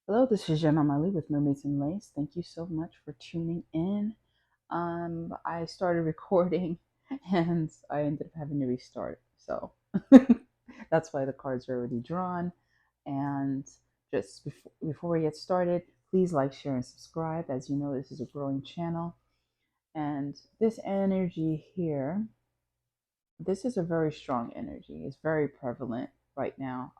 Hello, this is M.A.L.E.E with Mermaids and Lace. Thank you so much for tuning in. I started recording and I ended up having to restart. So that's why the cards are already drawn. And just before we get started, please like, share, and subscribe. As you know, this is a growing channel. And this energy here, this is a very strong energy. It's very prevalent right now.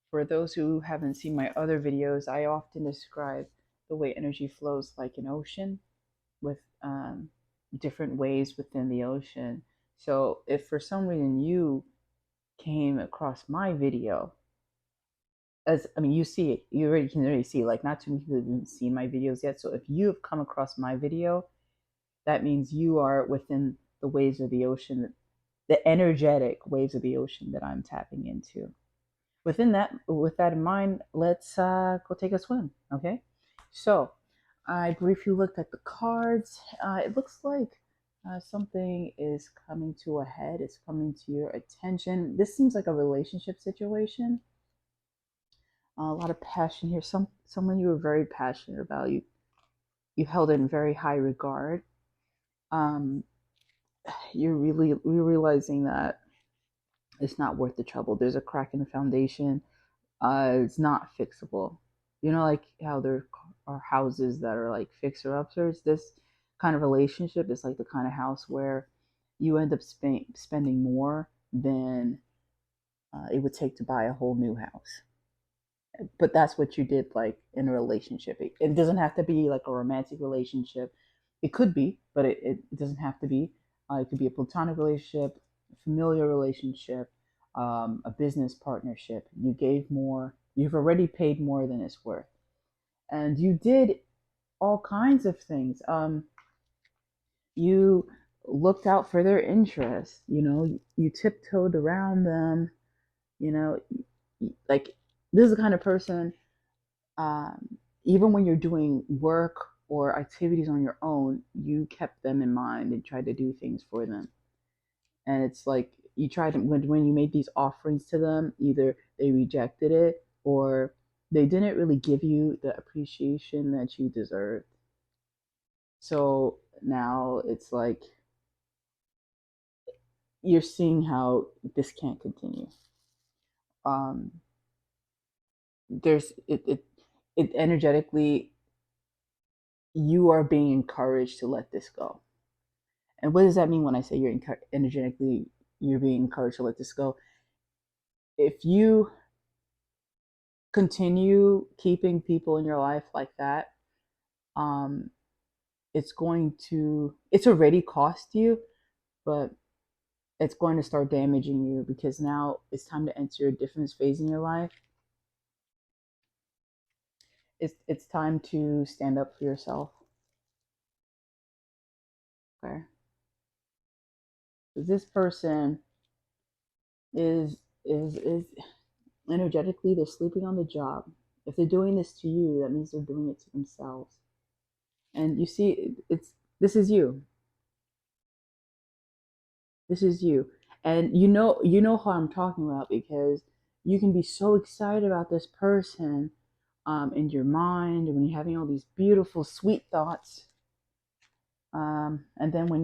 For those who haven't seen my other videos, I often describe the way energy flows like an ocean with different waves within the ocean. So if for some reason you came across my video, as I mean, you see it, you already can already see, like not too many people have even seen my videos yet. So if you have come across my video, that means you are within the waves of the ocean, the energetic waves of the ocean that I'm tapping into. With that in mind, let's go take a swim. Okay, so I briefly looked at the cards. It looks like something is coming to a head. It's coming to your attention. This seems like a relationship situation. A lot of passion here. Someone you were very passionate about. You held in very high regard. Um, you're realizing that it's not worth the trouble. There's a crack in the foundation. It's not fixable. You know, like how there are houses that are like fixer uppers. This kind of relationship is like the kind of house where you end up spending more than it would take to buy a whole new house. But that's what you did, like in a relationship. It doesn't have to be like a romantic relationship. It could be, but it doesn't have to be. It could be a platonic relationship, a familiar relationship, a business partnership. You gave more. You've already paid more than it's worth, and you did all kinds of things. You looked out for their interests. You know, you tiptoed around them. You know, like this is the kind of person, even when you're doing work or activities on your own, you kept them in mind and tried to do things for them. And it's like you tried to, when you made these offerings to them, either they rejected it or they didn't really give you the appreciation that you deserved. So now it's like you're seeing how this can't continue. Um, there's it energetically, you are being encouraged to let this go. And what does that mean when I say energetically you're being encouraged to let this go? If you continue keeping people in your life like that, um, it's already cost you, but it's going to start damaging you because now it's time to enter a different phase in your life. It's time to stand up for yourself. Okay. This person is energetically, they're sleeping on the job. If they're doing this to you, that means they're doing it to themselves. And you see, it's this is you. This is you. And you know how I'm talking about because you can be so excited about this person in your mind when you're having all these beautiful, sweet thoughts. And then when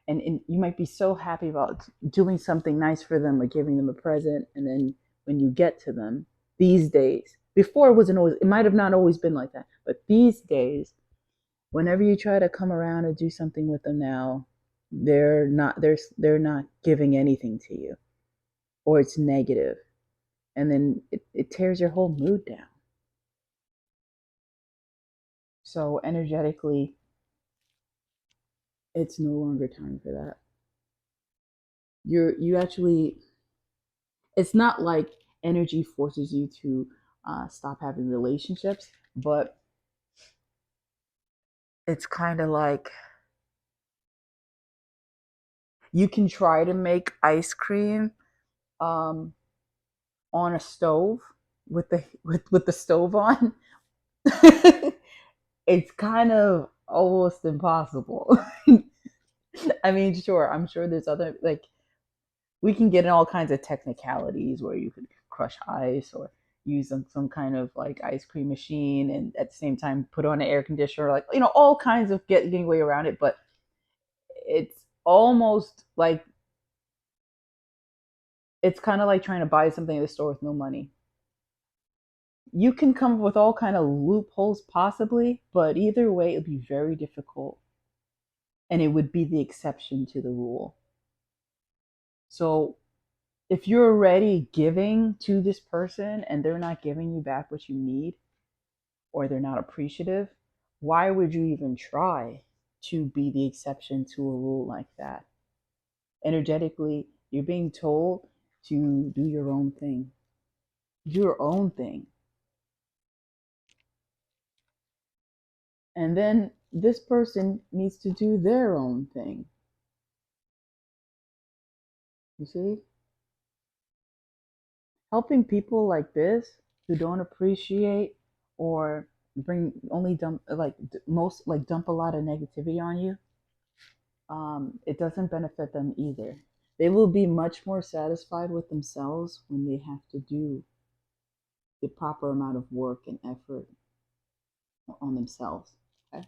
and you might be so happy about doing something nice for them or giving them a present, and then when you get to them these days, before it wasn't always, it might have not always been like that, but these days, whenever you try to come around and do something with them now, they're not giving anything to you, or it's negative, and then it tears your whole mood down. So energetically, it's no longer time for that. You actually, it's not like energy forces you to stop having relationships, but it's kind of like you can try to make ice cream um, on a stove with the stove on. It's kind of almost impossible. I mean, sure, I'm sure there's other, like, we can get in all kinds of technicalities where you could crush ice or use some kind of like ice cream machine, and at the same time put on an air conditioner, like, all kinds of getting way around it. But it's almost like it's kind of like trying to buy something at the store with no money. You can come up with all kind of loopholes possibly, but either way, it'd be very difficult, and it would be the exception to the rule. So if you're already giving to this person and they're not giving you back what you need, or they're not appreciative, why would you even try to be the exception to a rule like that? Energetically, you're being told to do your own thing. Your own thing. And then this person needs to do their own thing. You see? Helping people like this who don't appreciate, or bring only dump like most like dump a lot of negativity on you, it doesn't benefit them either. They will be much more satisfied with themselves when they have to do the proper amount of work and effort on themselves. Okay.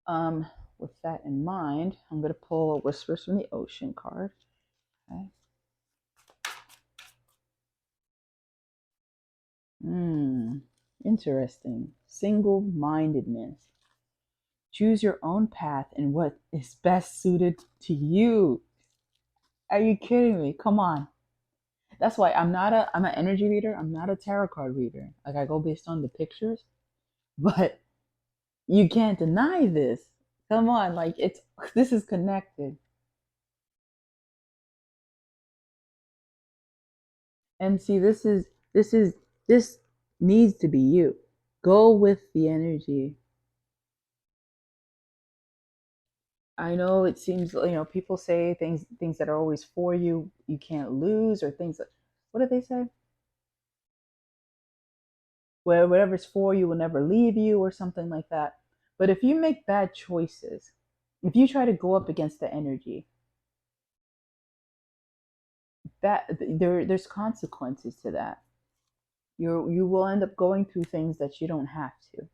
Um, with that in mind, I'm going to pull a Whispers from the Ocean card. Okay. Interesting. Single-mindedness. Choose your own path and what is best suited to you. Are you kidding me? Come on. That's why I'm an energy reader. I'm not a tarot card reader. Like, I go based on the pictures, but you can't deny this. Come on, like, this is connected. And see, this needs to be you. Go with the energy. I know it seems, people say things that are always for you, you can't lose, or things that, what do they say? Where whatever's for you will never leave you, or something like that. But if you make bad choices, if you try to go up against the energy, that there's consequences to that. You will end up going through things that you don't have to.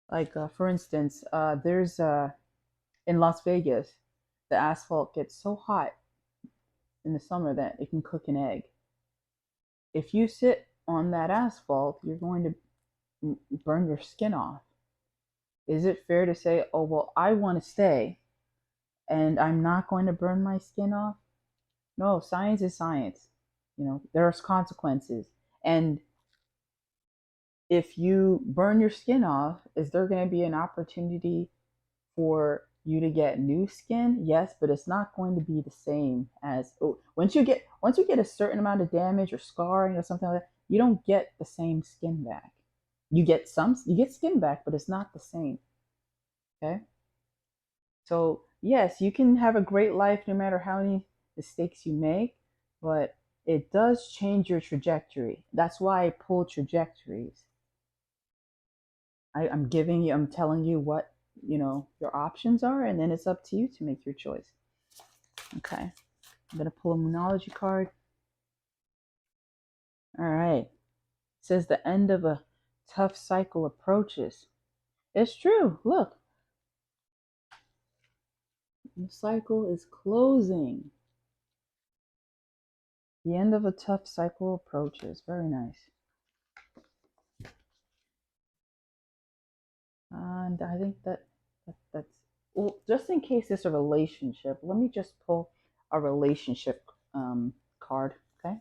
Like, for instance, there's in Las Vegas, the asphalt gets so hot in the summer that it can cook an egg. If you sit on that asphalt, you're going to burn your skin off. Is it fair to say, oh, well, I want to stay and I'm not going to burn my skin off? No, science is science. There's consequences. And if you burn your skin off, is there going to be an opportunity for you to get new skin? Yes, but it's not going to be the same as, once you get a certain amount of damage or scarring or something like that, you don't get the same skin back. You get skin back, but it's not the same. Okay? So, yes, you can have a great life no matter how many mistakes you make, but it does change your trajectory. That's why I pull trajectories. I'm telling you what, your options are, and then it's up to you to make your choice. Okay. I'm going to pull a Moonology card. All right. It says the end of a tough cycle approaches. It's true. Look, the cycle is closing. The end of a tough cycle approaches. Very nice. And I think that's, well, just in case it's a relationship, let me just pull a relationship card. Okay.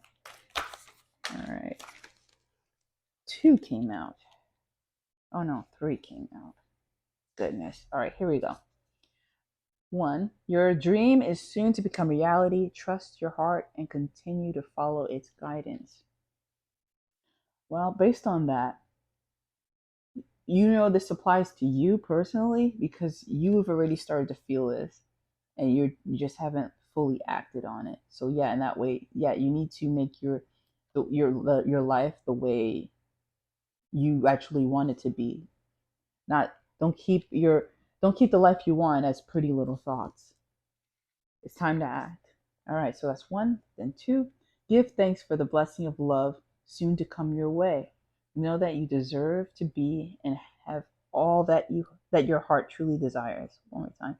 All right. 2 came out. Oh no, 3 came out. Goodness. All right, here we go. 1, your dream is soon to become reality. Trust your heart and continue to follow its guidance. Well, based on that, this applies to you personally because you've already started to feel this, and you just haven't fully acted on it. So yeah, in that way, yeah, you need to make your life the way you actually want it to be. Not don't keep the life you want as pretty little thoughts. It's time to act. All right, so that's one. Then two, give thanks for the blessing of love soon to come your way. Know that you deserve to be and have all that your heart truly desires. One more time.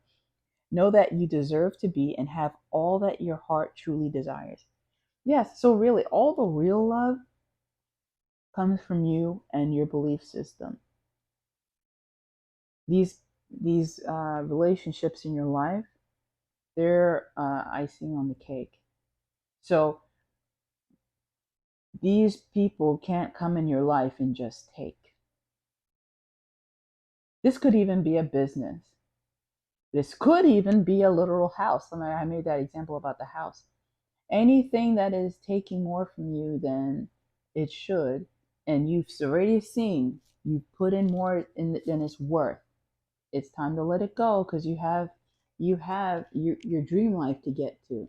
Know that you deserve to be and have all that your heart truly desires. Yes, so really all the real love comes from you and your belief system. These these relationships in your life, they're icing on the cake. So these people can't come in your life and just take. This could even be a business. This could even be a literal house. I made that example about the house. Anything that is taking more from you than it should, and you've already seen you've put in more than it's worth. It's time to let it go because you have your dream life to get to.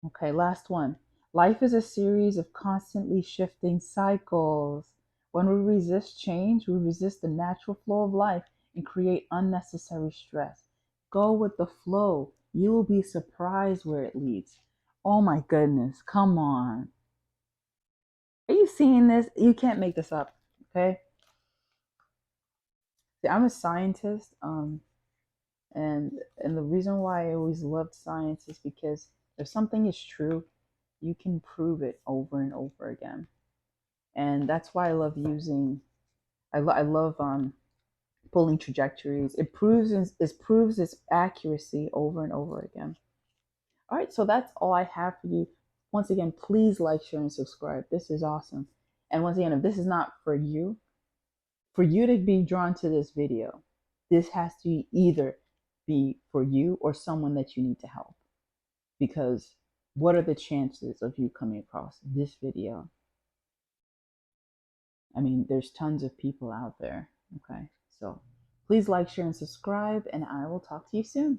Okay, last one. Life is a series of constantly shifting cycles. When we resist change, we resist the natural flow of life and create unnecessary stress. Go with the flow. You will be surprised where it leads. Oh my goodness, come on. Are you seeing this? You can't make this up, okay? See, I'm a scientist, and the reason why I always loved science is because if something is true, you can prove it over and over again. And that's why I love using I love pulling trajectories. It proves its accuracy over and over again. All right, so that's all I have for you. Once again, please like, share, and subscribe. This is awesome. And once again, if this is not for you to be drawn to this video, this has to either be for you or someone that you need to help. Because what are the chances of you coming across this video? I mean, there's tons of people out there. Okay. So please like, share, and subscribe, and I will talk to you soon.